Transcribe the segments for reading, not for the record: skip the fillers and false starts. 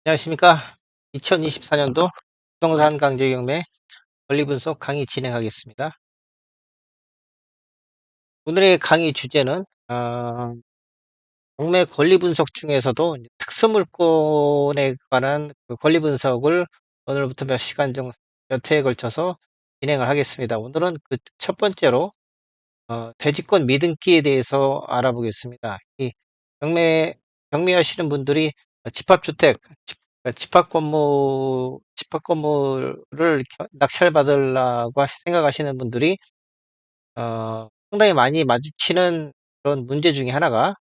안녕하십니까. 2024년도 부동산 강제 경매 권리 분석 강의 진행하겠습니다. 오늘의 강의 주제는 경매 권리 분석 중에서도 이제 특수물건에 관한 그 권리 분석을 오늘부터 몇 시간 정도, 몇 회에 걸쳐서 진행을 하겠습니다. 오늘은 그 첫 번째로 대지권 미등기에 대해서 알아보겠습니다. 이 경매 경매하시는 분들이 집합주택, 집합건물을 낙찰 받으려고 생각하시는 분들이 상당히 많이 마주치는 그런 문제 중에 하나가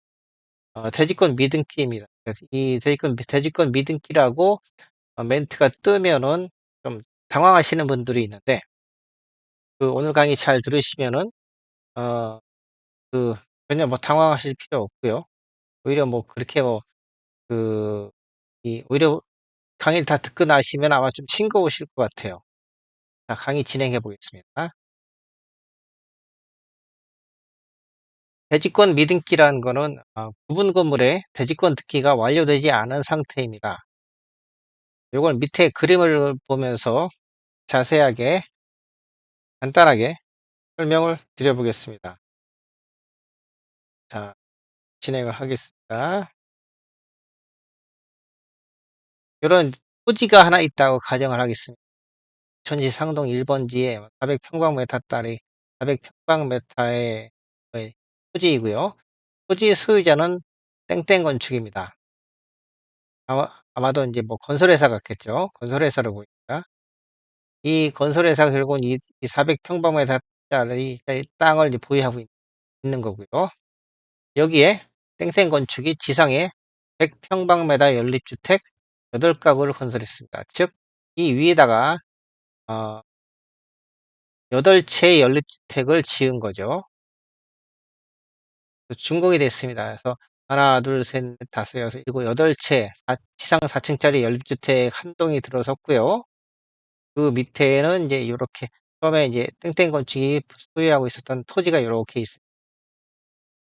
대지권 미등기입니다. 그래서 이 대지권 미등기라고 멘트가 뜨면은 좀 당황하시는 분들이 있는데, 그 오늘 강의 잘 들으시면은 어, 그 전혀 뭐 당황하실 필요 없고요. 오히려 뭐 그렇게 뭐 그 오히려 강의를 다 듣고 나시면 아마 좀 싱거우실 것 같아요. 자, 강의 진행해 보겠습니다. 대지권 미등기라는 거는 부분 건물의 대지권 등기가 완료되지 않은 상태입니다. 이걸 밑에 그림을 보면서 자세하게 간단하게 설명을 드려보겠습니다. 자, 진행을 하겠습니다. 이런 토지가 하나 있다고 가정을 하겠습니다. 천지 상동 1번지에 400평방미터짜리 400평방미터의 토지이고요. 토지 소유자는 땡땡 건축입니다. 아마도 이제 뭐 건설회사 같겠죠. 건설회사로 보입니다. 이 건설회사가 결국은 이 400평방미터짜리 땅을 이제 보유하고 있는 거고요. 여기에 땡땡 건축이 지상에 100평방미터 연립주택 8가구를 건설했습니다. 즉, 이 위에다가 8채의 연립주택을 지은 거죠. 준공이 됐습니다. 그래서 하나, 둘, 셋, 넷, 다섯, 여섯, 일곱, 8채 지상 4층짜리 연립주택 한 동이 들어섰고요. 그 밑에는 이제 이렇게 처음에 이제 땡땡 건축이 소유하고 있었던 토지가 이렇게 있습니다.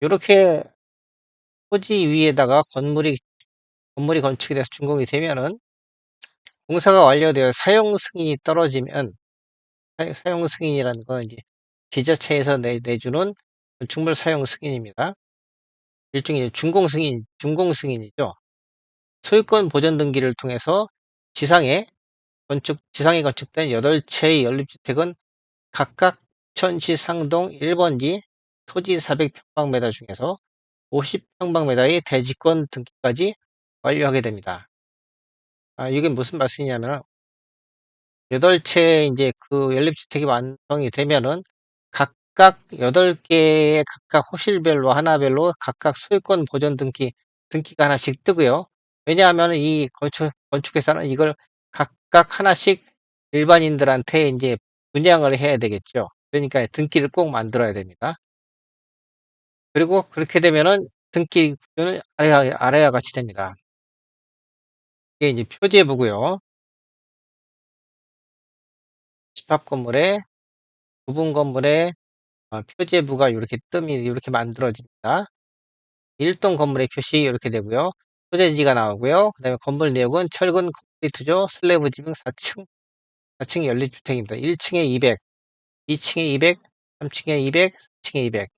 이렇게 토지 위에다가 건물이 건축이 돼서 준공이 되면은 공사가 완료되어 사용 승인이 떨어지면, 사용 승인이라는 건 이제 지자체에서 내주는 건축물 사용 승인입니다. 일종의 준공 승인이죠. 소유권 보전 등기를 통해서 지상에 건축된 8채의 연립주택은 각각 천시 상동 1번지 토지 400평방미터 중에서 50평방미터의 대지권 등기까지 완료하게 됩니다. 이게 무슨 말씀이냐면, 8채 이제 그 연립주택이 완성이 되면은 각각 8개의 각각 호실별로 하나별로 각각 소유권 보전 등기가 하나씩 뜨고요. 왜냐하면 이 건축회사는 이걸 각각 하나씩 일반인들한테 이제 분양을 해야 되겠죠. 그러니까 등기를 꼭 만들어야 됩니다. 그리고 그렇게 되면은 등기 구조는 아래와 같이 됩니다. 이게 이제 표제부고요. 집합 건물에 부분 건물에 표제부가 이렇게 만들어집니다. 1동 건물의 표시 이렇게 되고요. 소재지가 나오고요. 그 다음에 건물 내역은 철근 콘크리트죠. 슬래브 지붕 4층 연립주택입니다. 1층에 200, 2층에 200, 3층에 200, 4층에 200.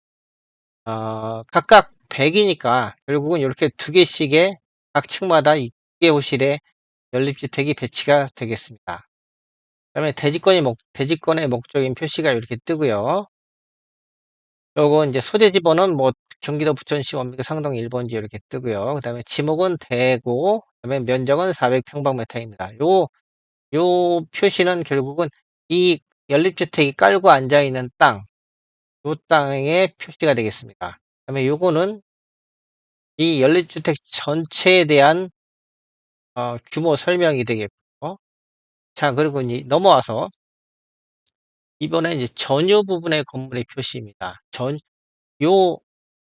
각각 100이니까 결국은 이렇게 2개씩의 각 층마다 2개 호실에 연립주택이 배치가 되겠습니다. 그 다음에 대지권의 목적인 표시가 이렇게 뜨고요. 요거 이제 소재지 번호는 뭐 경기도 부천시 원미구 상동 1번지 이렇게 뜨고요. 그 다음에 지목은 대고, 그 다음에 면적은 400평방미터입니다. 요 표시는 결국은 이 연립주택이 깔고 앉아있는 요 땅의 표시가 되겠습니다. 그 다음에 요거는 이 연립주택 전체에 대한 규모 설명이 되겠고, 자, 그리고 이제 넘어와서 이번에 이제 전유 부분의 건물의 표시입니다. 요,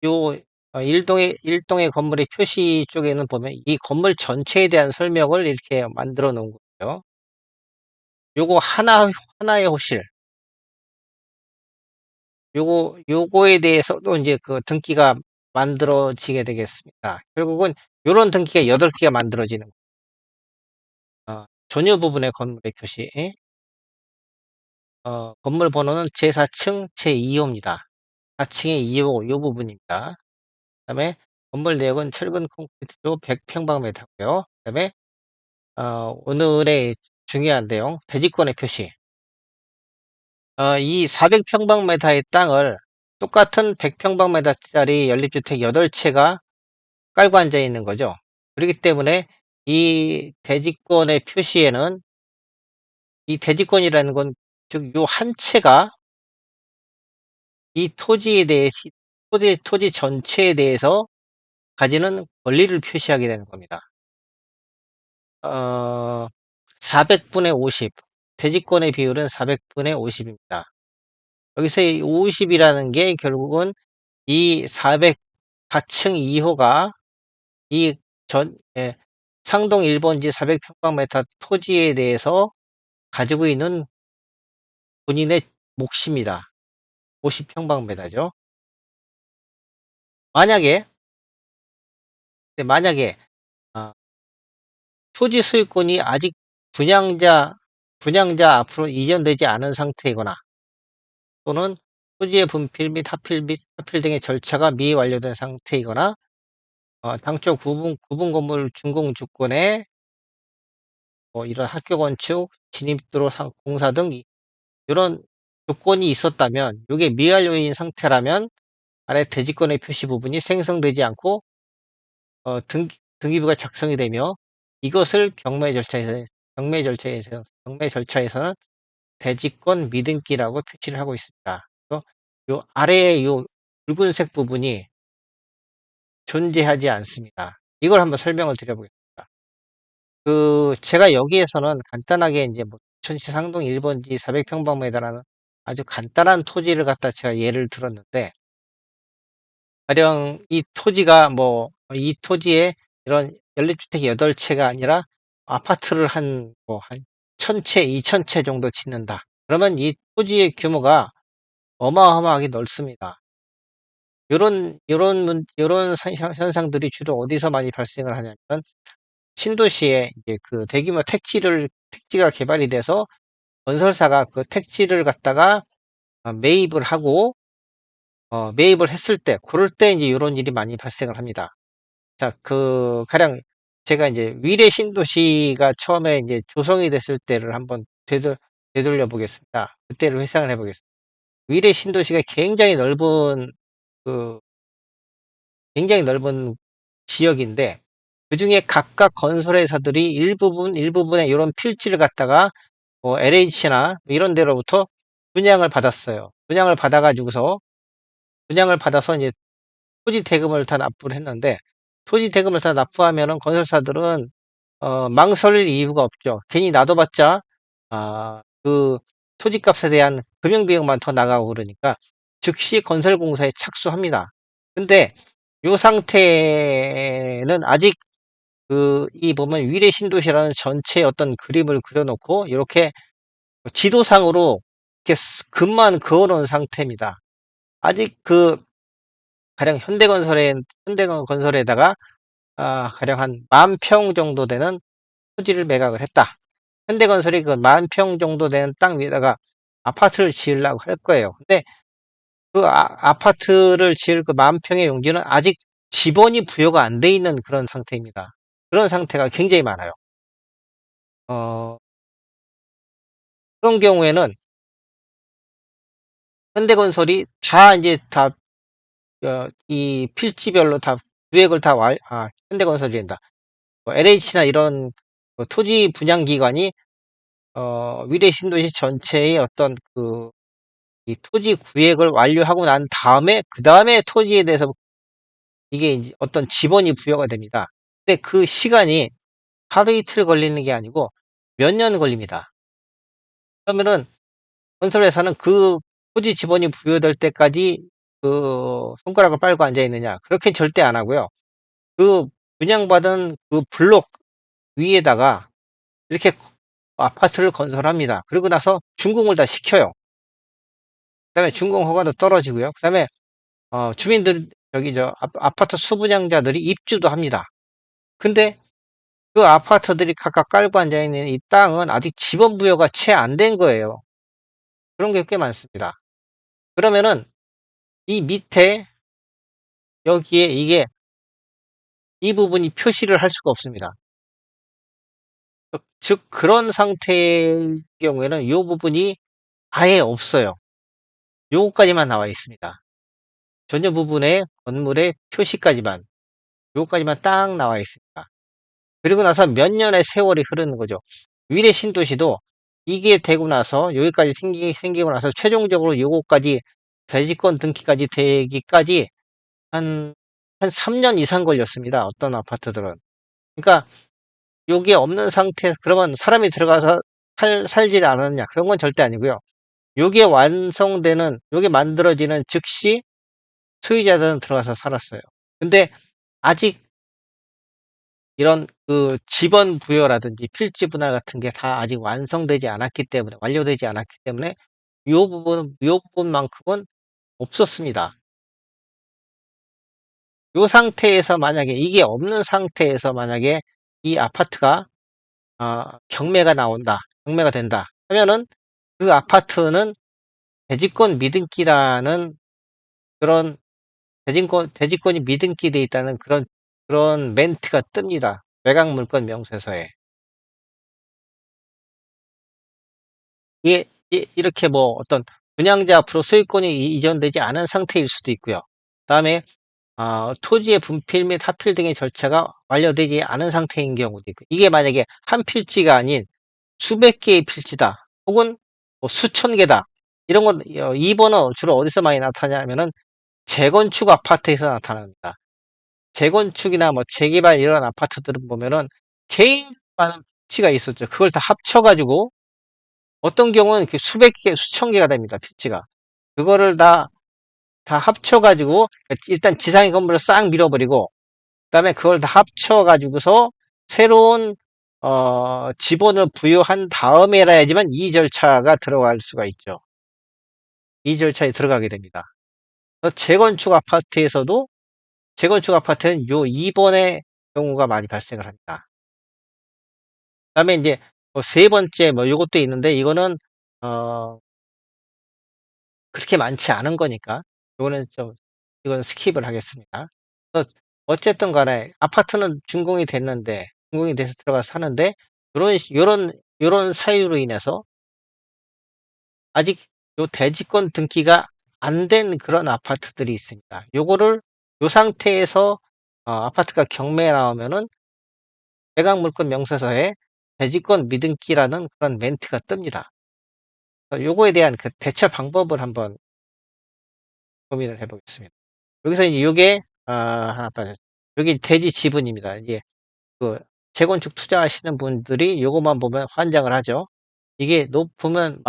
요, 일동의 건물의 표시 쪽에는 보면 이 건물 전체에 대한 설명을 이렇게 만들어 놓은 거예요. 요거 하나의 호실. 요거에 대해서도 이제 그 등기가 만들어지게 되겠습니다. 결국은 요런 등기가 8개가 만들어지는 거예요. 전유 부분의 건물의 표시. 건물 번호는 제4층 제2호입니다. 4층의 2호 요 부분입니다. 그다음에 건물 내역은 철근 콘크리트로 100평방미터고요. 그다음에 오늘의 중요한 내용 대지권의 표시. 이 400평방미터의 땅을 똑같은 100평방미터짜리 연립주택 8채가 깔고 앉아 있는 거죠. 그렇기 때문에 이 대지권의 표시에는 이 대지권이라는 건 즉 요 한 채가 이 토지에 대해 토지 전체에 대해서 가지는 권리를 표시하게 되는 겁니다. 400분의 50 대지권의 비율은 400분의 50입니다. 여기서 이 50이라는 게 결국은 이 404층 2호가 이 상동 1번지 400평방미터 토지에 대해서 가지고 있는 본인의 몫입니다. 50평방미터죠. 만약에 아, 토지 소유권이 아직 분양자 앞으로 이전되지 않은 상태이거나 또는 토지의 분필 및 하필 등의 절차가 미완료된 상태이거나 당초 구분 건물 준공 조건에 이런 학교 건축, 진입도로 공사 등 이런 조건이 있었다면 이게 미완료인 상태라면 아래 대지권의 표시 부분이 생성되지 않고 등기부가 작성이 되며 이것을 경매 절차에서는 대지권 미등기라고 표시를 하고 있습니다. 그래서 요 아래에 요 붉은색 부분이 존재하지 않습니다. 이걸 한번 설명을 드려보겠습니다. 제가 여기에서는 간단하게 이제 뭐 천시 상동 1번지 400평방미터라는 아주 간단한 토지를 갖다 제가 예를 들었는데 가령 이 토지가 이 토지에 이런 연립주택 8채가 아니라 아파트를 한 1000채, 2000채 정도 짓는다. 그러면 이 토지의 규모가 어마어마하게 넓습니다. 요런 현상들이 주로 어디서 많이 발생을 하냐면 신도시에 이제 그 대규모 택지가 개발이 돼서 건설사가 그 택지를 갖다가 매입을 하고 매입을 했을 때 그럴 때 이제 요런 일이 많이 발생을 합니다. 자, 가령 제가 이제 위례 신도시가 처음에 이제 조성이 됐을 때를 한번 되돌려 보겠습니다. 그때를 회상을 해 보겠습니다. 위례 신도시가 그 굉장히 넓은 지역인데 그중에 각각 건설회사들이 일부분의 이런 필지를 갖다가 LH나 이런 데로부터 분양을 받았어요. 분양을 받아서 이제 토지 대금을 다 납부를 했는데 토지 대금을 다 납부하면은 건설사들은 망설일 이유가 없죠. 괜히 놔둬봤자 그 토지값에 대한 금융 비용만 더 나가고 그러니까 즉시 건설공사에 착수합니다. 근데 이 상태는 아직 이 보면 위례 신도시라는 전체 어떤 그림을 그려놓고 이렇게 지도상으로 이렇게 금만 그어놓은 상태입니다. 아직 가령 현대건설에다가 가령 한 10,000평 정도 되는 토지를 매각을 했다. 현대건설이 그 10,000평 정도 되는 땅 위에다가 아파트를 지으려고 할 거예요. 근데 아파트를 지을 그 10,000평의 용지는 아직 지번이 부여가 안 돼 있는 그런 상태입니다. 그런 상태가 굉장히 많아요. 어, 그런 경우에는 현대건설이 이 필지별로 다 구획을 현대건설이란다. LH나 이런 토지 분양 기관이 위례 신도시 전체의 어떤 이 토지 구획을 완료하고 난 다음에 그 다음에 토지에 대해서 이게 이제 어떤 지번이 부여가 됩니다. 근데 그 시간이 하루 이틀 걸리는 게 아니고 몇 년 걸립니다. 그러면은 건설회사는 그 토지 지번이 부여될 때까지 손가락을 빨고 앉아 있느냐? 그렇게 절대 안 하고요. 그 분양받은 그 블록 위에다가 이렇게 아파트를 건설합니다. 그리고 나서 준공을 다 시켜요. 그다음에 준공 허가도 떨어지고요. 그다음에 주민들 아파트 수분양자들이 입주도 합니다. 근데 그 아파트들이 각각 깔고 앉아 있는 이 땅은 아직 지번 부여가 채 안 된 거예요. 그런 게 꽤 많습니다. 그러면은 이 밑에 여기에 이게 이 부분이 표시를 할 수가 없습니다. 즉 그런 상태의 경우에는 이 부분이 아예 없어요. 요거까지만 나와 있습니다. 전혀 부분의 건물의 표시까지만, 요거까지만 딱 나와 있습니다. 그리고 나서 몇 년의 세월이 흐르는 거죠. 위례 신도시도 이게 되고 나서 여기까지 생기고 나서 최종적으로 요거까지 대지권 등기까지 되기까지 한, 한 3년 이상 걸렸습니다. 어떤 아파트들은. 그러니까 요게 없는 상태에서 그러면 사람이 들어가서 살지 않았냐? 그런 건 절대 아니고요. 요게 완성되는, 요게 만들어지는 즉시 소유자들은 들어가서 살았어요. 근데 아직 이런 그 지번 부여라든지 필지 분할 같은 게 다 아직 완성되지 않았기 때문에, 완료되지 않았기 때문에 요 부분만큼은 없었습니다. 요 상태에서 만약에 이게 없는 상태에서 만약에 이 아파트가 경매가 나온다, 경매가 된다 하면은 그 아파트는 대지권 미등기라는 그런 대지권이 미등기 돼 있다는 그런 멘트가 뜹니다. 매각물권 명세서에. 이게 이렇게 뭐 어떤 분양자 앞으로 소유권이 이전되지 않은 상태일 수도 있고요. 그다음에 토지의 분필 및 하필 등의 절차가 완료되지 않은 상태인 경우도 있고, 이게 만약에 한 필지가 아닌 수백 개의 필지다, 혹은 뭐 수천 개다, 이런 건 2번은 주로 어디서 많이 나타나냐면은 재건축 아파트에서 나타납니다. 재건축이나 뭐 재개발 이런 아파트들은 보면은 개인 많은 필지가 있었죠. 그걸 다 합쳐가지고 어떤 경우는 이렇게 수백 개, 수천 개가 됩니다. 필지가. 그거를 다 합쳐가지고 일단 지상의 건물을 싹 밀어버리고, 그다음에 그걸 다 합쳐가지고서 새로운 지번을 부여한 다음에라야지만 이 절차가 들어갈 수가 있죠. 이 절차에 들어가게 됩니다. 재건축 아파트는 요 2번의 경우가 많이 발생을 합니다. 그다음에 이제 세 번째 뭐 요것도 있는데, 이거는 어 그렇게 많지 않은 거니까 요거는 좀 이건 스킵을 하겠습니다. 그래서 어쨌든 간에 아파트는 준공이 돼서 들어가서 사는데, 요런 사유로 인해서 아직 요 대지권 등기가 안 된 그런 아파트들이 있습니다. 요거를 요 상태에서 아파트가 경매에 나오면은 매각물권 명세서에 대지권 미등기라는 그런 멘트가 뜹니다. 요거에 대한 그 대처 방법을 한번 고민을 해 보겠습니다. 여기서 이제 요게 하나 빠졌 여기 대지 지분입니다. 이제 그 재건축 투자하시는 분들이 요것만 보면 환장을 하죠. 이게 높으면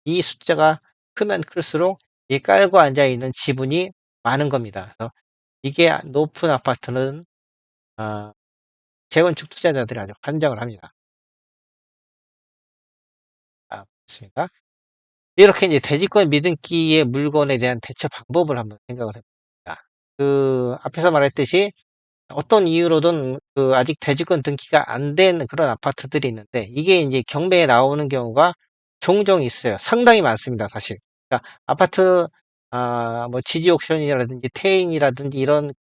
이 숫자가 크면 클수록 이 깔고 앉아 있는 지분이 많은 겁니다. 그래서 이게 높은 아파트는 재건축 투자자들이 아주 환장을 합니다. 맞습니다. 이렇게 이제 대지권 미등기의 물건에 대한 대처 방법을 한번 생각을 해 봅니다. 그 앞에서 말했듯이 어떤 이유로든 그 아직 대지권 등기가 안 된 그런 아파트들이 있는데, 이게 이제 경매에 나오는 경우가 종종 있어요. 상당히 많습니다, 사실. 그러니까 아파트 뭐 지지 옥션이라든지 태인이라든지 그런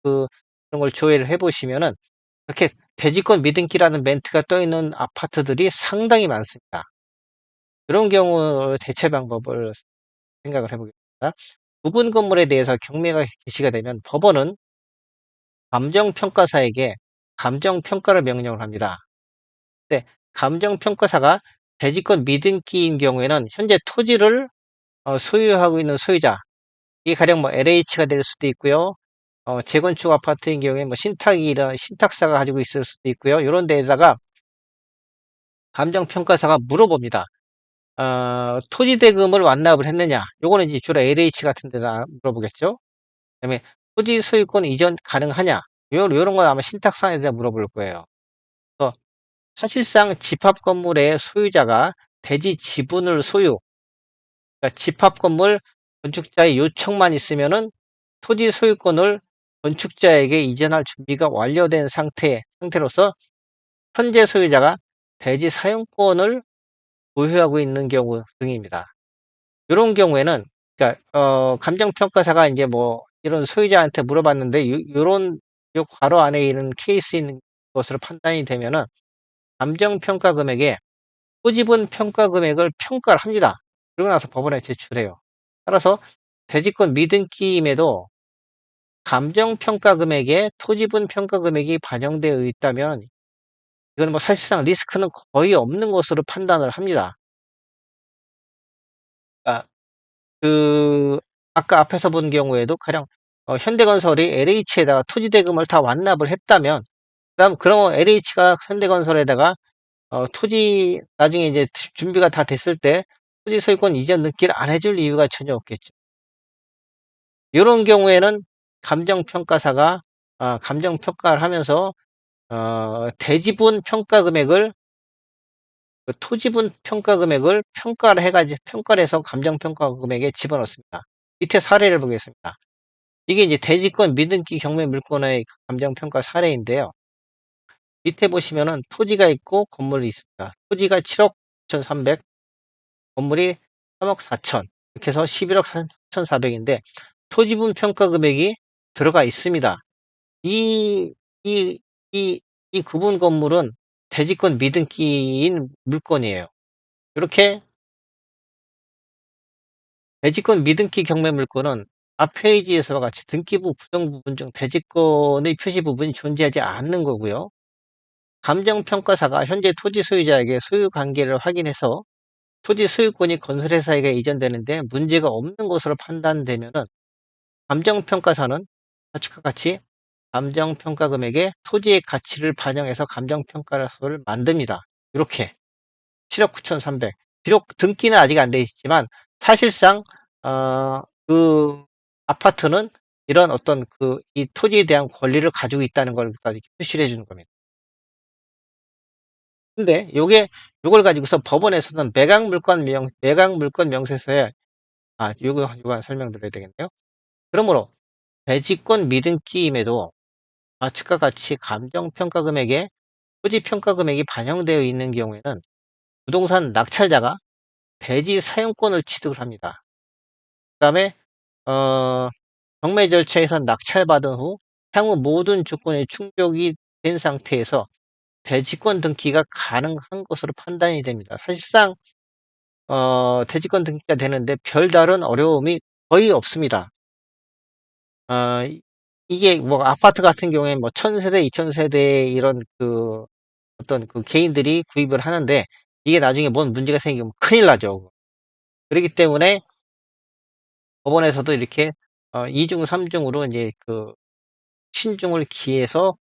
걸 조회를 해 보시면은 이렇게 대지권 미등기라는 멘트가 떠 있는 아파트들이 상당히 많습니다. 그런 경우 대처 방법을 생각을 해 보겠습니다. 부분 건물에 대해서 경매가 개시가 되면 법원은 감정평가사에게 감정평가를 명령을 합니다. 네, 감정평가사가 대지권 미등기인 경우에는 현재 토지를 소유하고 있는 소유자, 이게 가령 뭐 LH가 될 수도 있고요. 재건축 아파트인 경우에 뭐 이런 신탁사가 가지고 있을 수도 있고요. 이런 데에다가 감정평가사가 물어봅니다. 토지 대금을 완납을 했느냐? 요거는 이제 주로 LH 같은 데다 물어보겠죠. 그다음에 토지 소유권 이전 가능하냐? 요런 건 아마 신탁사에 대해 물어볼 거예요. 그래서 사실상 집합 건물의 소유자가 대지 지분을 그러니까 집합 건물 건축자의 요청만 있으면은 토지 소유권을 건축자에게 이전할 준비가 완료된 상태로서 현재 소유자가 대지 사용권을 보유하고 있는 경우 등입니다. 요런 경우에는 그러니까 감정평가사가 인제 뭐 이런 소유자한테 물어봤는데 요런 요 괄호 안에 있는 케이스인 것으로 판단이 되면은 감정평가 금액에 토지분 평가 금액을 평가를 합니다. 그러고 나서 법원에 제출해요. 따라서 대지권 미등기임에도 감정평가 금액에 토지분 평가 금액이 반영되어 있다면 이건 뭐 사실상 리스크는 거의 없는 것으로 판단을 합니다. 그러니까 그 아까 앞에서 본 경우에도 가령 현대건설이 LH에다가 토지 대금을 다 완납을 했다면 그러면 LH가 현대건설에다가 토지 나중에 이제 준비가 다 됐을 때 토지 소유권 이전 등기를 안 해줄 이유가 전혀 없겠죠. 요런 경우에는 감정평가사가 감정평가를 하면서 대지분 평가 금액을 그 토지분 평가 금액을 평가를 해가지고 평가를 해서 감정평가 금액에 집어넣습니다. 밑에 사례를 보겠습니다. 이게 이제 대지권 미등기 경매 물건의 감정평가 사례인데요. 밑에 보시면은 토지가 있고 건물이 있습니다. 토지가 7억 9,300, 건물이 3억 4천, 이렇게 해서 11억 4,400인데 토지분 평가 금액이 들어가 있습니다. 이, 이, 이 구분 건물은 대지권 미등기인 물건이에요. 이렇게 대지권 미등기 경매 물건은 앞 페이지에서와 같이 등기부 구성 부분 중 대지권의 표시 부분이 존재하지 않는 거고요. 감정평가사가 현재 토지 소유자에게 소유 관계를 확인해서 토지 소유권이 건설회사에게 이전되는데 문제가 없는 것으로 판단되면은 감정평가사는 사측과 같이 감정평가 금액에 토지의 가치를 반영해서 감정평가서를 만듭니다. 이렇게 7억 9,300. 비록 등기는 아직 안 돼 있지만 사실상 그 아파트는 이런 어떤 이 토지에 대한 권리를 가지고 있다는 걸 표시를 해주는 겁니다. 근데 요걸 가지고서 법원에서는 매각물권 명세서에 요거 설명드려야 되겠네요. 그러므로 대지권 미등기임에도 좌측과 같이 감정평가 금액에 토지 평가 금액이 반영되어 있는 경우에는 부동산 낙찰자가 대지 사용권을 취득을 합니다. 그다음에 어 경매 절차에서 낙찰받은 후 향후 모든 조건이 충족이 된 상태에서 대지권 등기가 가능한 것으로 판단이 됩니다. 사실상 대지권 등기가 되는데 별다른 어려움이 거의 없습니다. 이게 뭐 아파트 같은 경우에 뭐 1,000세대, 2,000세대 이런 어떤 개인들이 구입을 하는데 이게 나중에 뭔 문제가 생기면 큰일 나죠. 그렇기 때문에 법원에서도 이렇게 2중, 3중으로 이제 신중을 기해서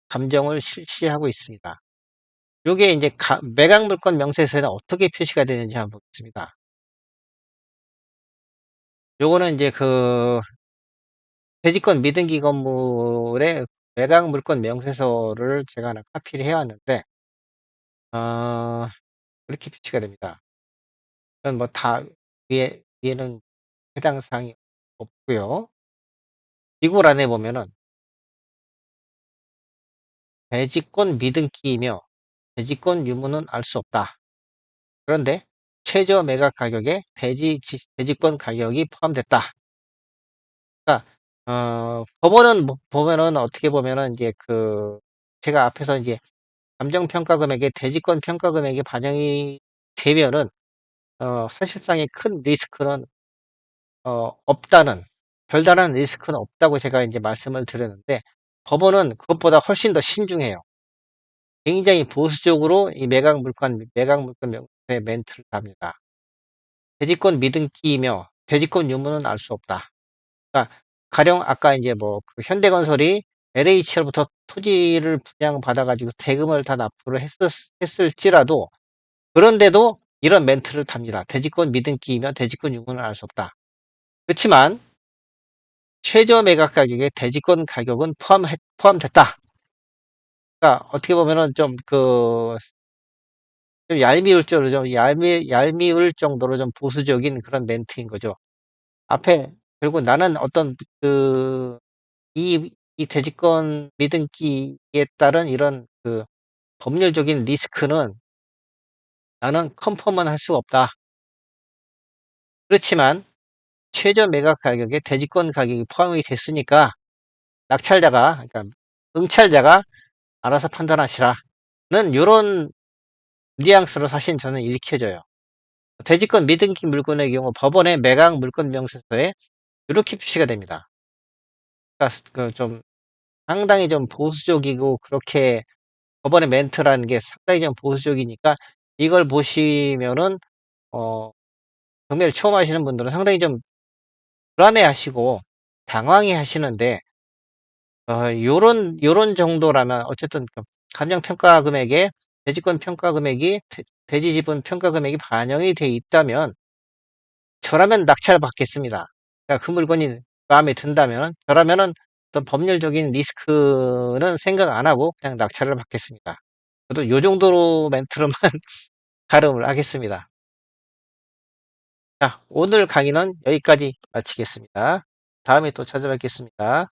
감정을 실시하고 있습니다. 요게 이제 매각물권 명세서에는 어떻게 표시가 되는지 한번 보겠습니다. 요거는 이제 대지권 미등기 건물의 매각물권 명세서를 제가 하나 카피를 해왔는데, 어, 이렇게 표시가 됩니다. 이건 뭐 위에는 해당 사항이 없고요. 이걸 안에 보면은 대지권 미등기이며 대지권 유무는 알 수 없다. 그런데 최저 매각 가격에 대지권 가격이 포함됐다. 그러니까 법원은 보면은 어떻게 보면은 이제 제가 앞에서 이제 감정평가 금액에 대지권 평가 금액이 반영이 되면은 사실상의 큰 리스크는 없다는 별다른 리스크는 없다고 제가 이제 말씀을 드렸는데 법원은 그것보다 훨씬 더 신중해요. 굉장히 보수적으로 이 매각물권 명세서에 멘트를 답니다. 대지권 미등기이며 대지권 유무는 알 수 없다. 그러니까 가령 아까 이제 뭐 현대건설이 LH로부터 토지를 분양받아 가지고 대금을 다 납부를 했을지라도 그런데도 이런 멘트를 답니다. 대지권 미등기이며 대지권 유무는 알 수 없다. 그렇지만 최저 매각 가격에 대지권 가격은 포함됐다. 그러니까 어떻게 보면은 좀 얄미울 정도로 좀 보수적인 그런 멘트인 거죠. 앞에 결국 나는 어떤 이 대지권 미등기에 따른 이런 법률적인 리스크는 나는 컨펌은 할 수가 없다. 그렇지만 최저 매각 가격에 대지권 가격이 포함이 됐으니까 낙찰자가 그러니까 응찰자가 알아서 판단하시라는 요런 뉘앙스로 사실 저는 읽혀져요. 대지권 미등기 물건의 경우 법원의 매각 물건 명세서에 이렇게 표시가 됩니다. 그러니까 좀 상당히 좀 보수적이고 그렇게 법원의 멘트라는 게 상당히 좀 보수적이니까 이걸 보시면은 어 경매를 처음 하시는 분들은 상당히 좀 불안해하시고 당황해 하시는데 요런 정도라면 어쨌든 그 감정 평가 금액에 대지권 평가 금액이 대지 지분 평가 금액이 반영이 돼 있다면 저라면 낙찰을 받겠습니다. 그러니까 그 물건이 마음에 든다면 저라면은 어떤 법률적인 리스크는 생각 안 하고 그냥 낙찰을 받겠습니다. 저도 요 정도로 멘트로만 가름을 하겠습니다. 자, 오늘 강의는 여기까지 마치겠습니다. 다음에 또 찾아뵙겠습니다.